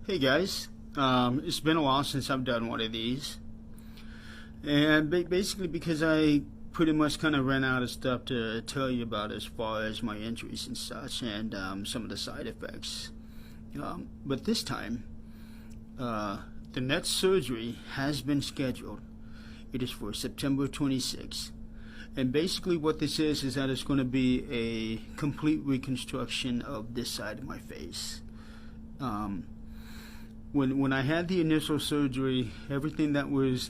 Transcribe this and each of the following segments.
Hey guys, it's been a while since I've done one of these, and basically because I pretty much kind of ran out of stuff to tell you about as far as my injuries and such, and some of the side effects. But this time, the next surgery has been scheduled. It is for September 26th, and basically what this is that it's going to be a complete reconstruction of this side of my face. When I had the initial surgery, everything that was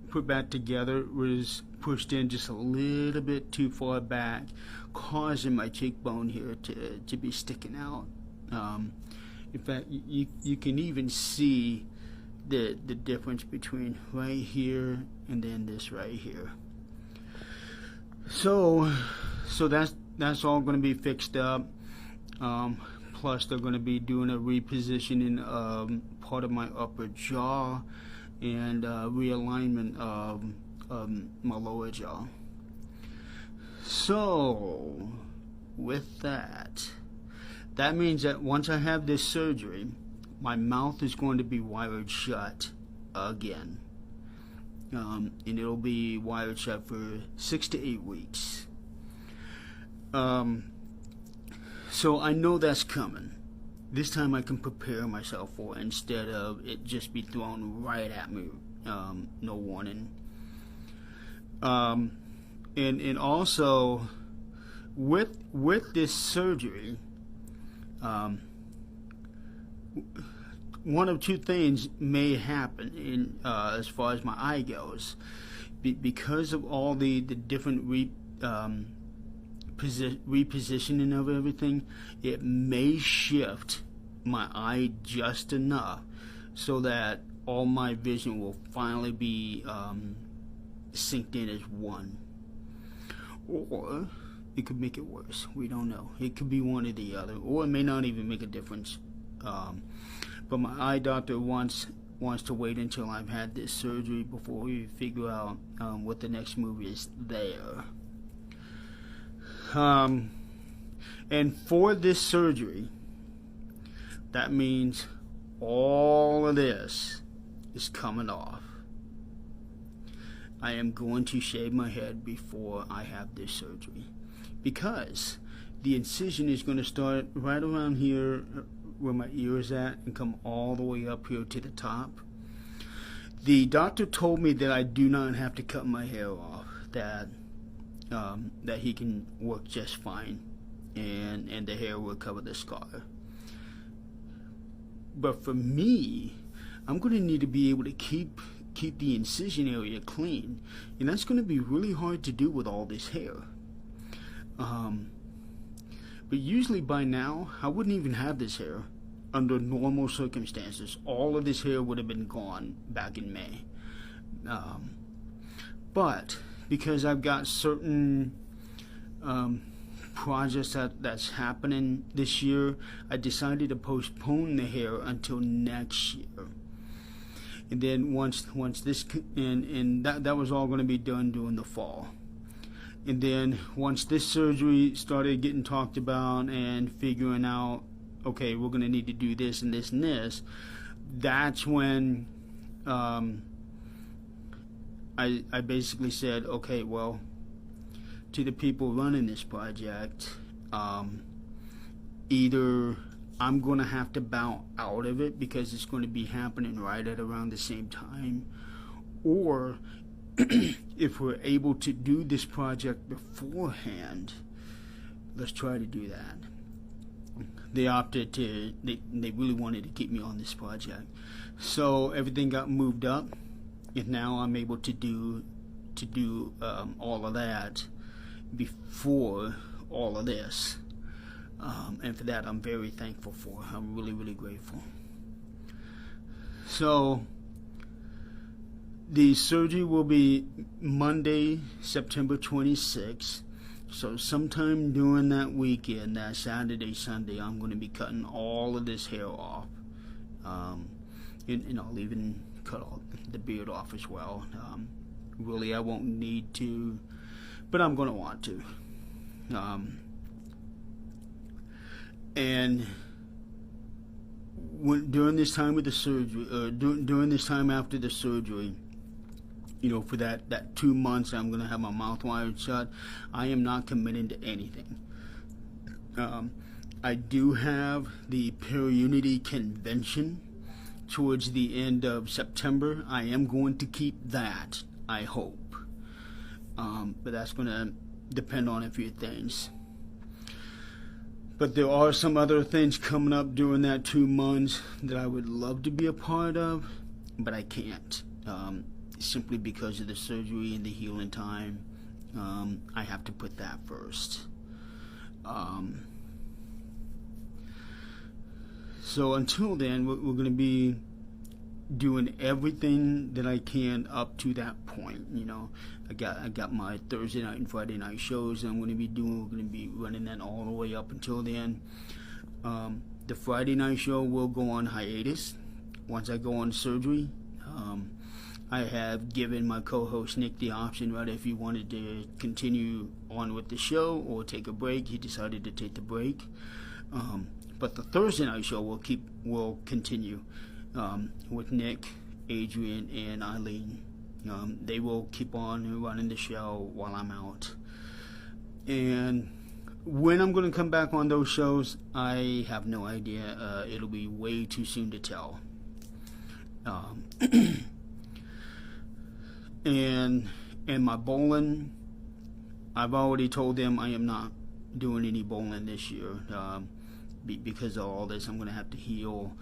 put back together was pushed in just a little bit too far back, causing my cheekbone here to be sticking out. In fact, you can even see the difference between right here and then this right here. So that's all going to be fixed up. Plus, they're going to be doing a repositioning of part of my upper jaw and realignment of my lower jaw. So, with that means that once I have this surgery, my mouth is going to be wired shut again. And it'll be wired shut for 6 to 8 weeks. So I know that's coming. This time I can prepare myself for it instead of it just be thrown right at me, no warning. And also with this surgery, one of two things may happen as far as my eye goes, because of all the different repositioning of everything. It may shift my eye just enough so that all my vision will finally be synced in as one. Or it could make it worse. We don't know. It could be one or the other, or it may not even make a difference. But my eye doctor wants to wait until I've had this surgery before we figure out what the next move is there. And for this surgery, that means all of this is coming off. I am going to shave my head before I have this surgery, because the incision is going to start right around here where my ear is at and come all the way up here to the top. The doctor told me that I do not have to cut my hair off, that he can work just fine, and the hair will cover the scar. But for me, I'm going to need to be able to keep the incision area clean, and that's going to be really hard to do with all this hair. But usually by now, I wouldn't even have this hair under normal circumstances. All of this hair would have been gone back in May. But because I've got certain projects that's happening this year, I decided to postpone the hair until next year. And then once this, and that was all going to be done during the fall. And then once this surgery started getting talked about and figuring out, okay, we're going to need to do this and this and this, that's when I basically said, okay, well, to the people running this project, either I'm going to have to bow out of it because it's going to be happening right at around the same time, or if we're able to do this project beforehand, let's try to do that. They opted to, they really wanted to keep me on this project. So everything got moved up, and now I'm able to do all of that before all of this. And for that, I'm very thankful for. I'm really, really grateful. So the surgery will be Monday, September 26th. So sometime during that weekend, that Saturday, Sunday, I'm going to be cutting all of this hair off. And I'll even cut all the beard off as well. Really, I won't need to, but I'm going to want to. And during this time of the surgery, during this time after the surgery, for that 2 months I'm going to have my mouth wired shut, I am not committing to anything. I do have the Perunity Convention towards the end of September. I am going to keep that, I hope. But that's going to depend on a few things. But there are some other things coming up during that 2 months that I would love to be a part of, but I can't. Simply because of the surgery and the healing time. I have to put that first. So until then, we're going to be doing everything that I can up to that point. I got my Thursday night and Friday night shows that I'm going to be doing. We're going to be running that all the way up until then. The Friday night show will go on hiatus once I go on surgery. I have given my co-host Nick the option, right, if he wanted to continue on with the show or take a break. He decided to take the break. But the Thursday night show will continue with Nick, Adrian, and Eileen. They will keep on running the show while I'm out. And when I'm going to come back on those shows, I have no idea. It'll be way too soon to tell. And my bowling, I've already told them I am not doing any bowling this year. Because of all this, I'm going to have to heal.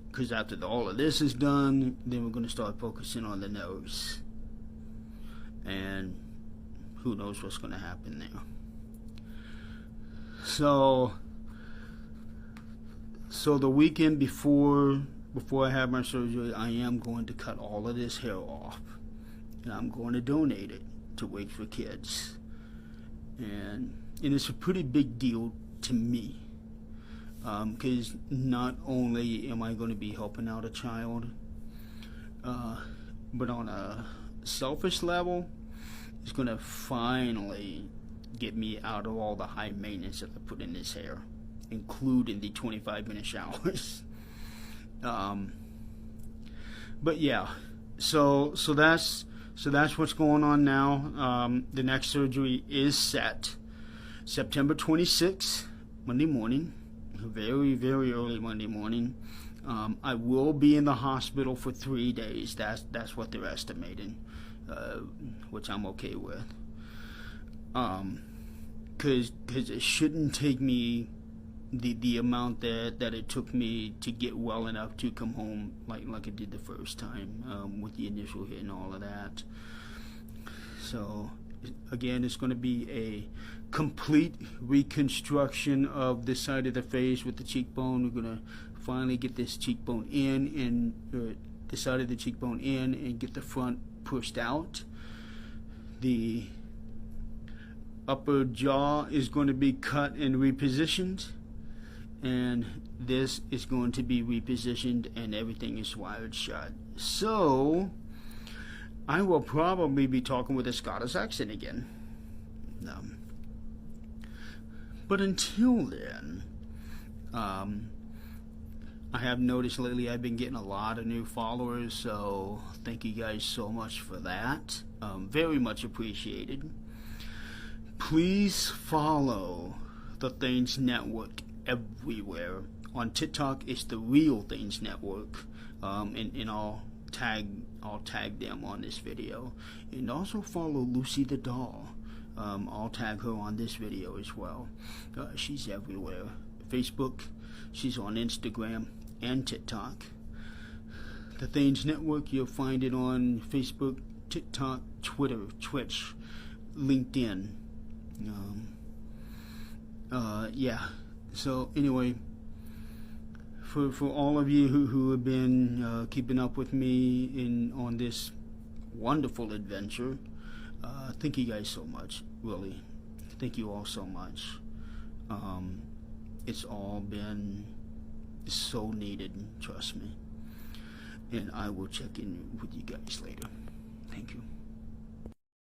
Because after all of this is done, then we're going to start focusing on the nose. And who knows what's going to happen there. So the weekend before I have my surgery, I am going to cut all of this hair off. And I'm going to donate it to Wake for Kids. And it's a pretty big deal to me. Because not only am I going to be helping out a child, but on a selfish level, it's going to finally get me out of all the high maintenance that I put in this hair, including the 25-minute showers. But yeah, so that's what's going on now. The next surgery is set September 26th, Monday morning, very, very early Monday morning. I will be in the hospital for 3 days. That's what they're estimating, which I'm okay with. Because it shouldn't take me the amount that it took me to get well enough to come home like I did the first time, with the initial hit and all of that. So again, it's going to be a complete reconstruction of this side of the face with the cheekbone. We're going to finally get this cheekbone in and the side of the cheekbone in and get the front pushed out. The upper jaw is going to be cut and repositioned, and this is going to be repositioned, and everything is wired shut. So I will probably be talking with a Scottish accent again. But until then, I have noticed lately I've been getting a lot of new followers, so thank you guys so much for that. Very much appreciated. Please follow the Things Network everywhere. On TikTok, it's the Real Things Network, and I'll tag them on this video. And also follow Lucy the Doll. I'll tag her on this video as well. She's everywhere. Facebook, she's on Instagram and TikTok. The Things Network, you'll find it on Facebook, TikTok, Twitter, Twitch, LinkedIn. Yeah. So anyway, for all of you who have been keeping up with me on this wonderful adventure, thank you guys so much. Really, thank you all so much. It's all been so needed, trust me. And I will check in with you guys later. Thank you.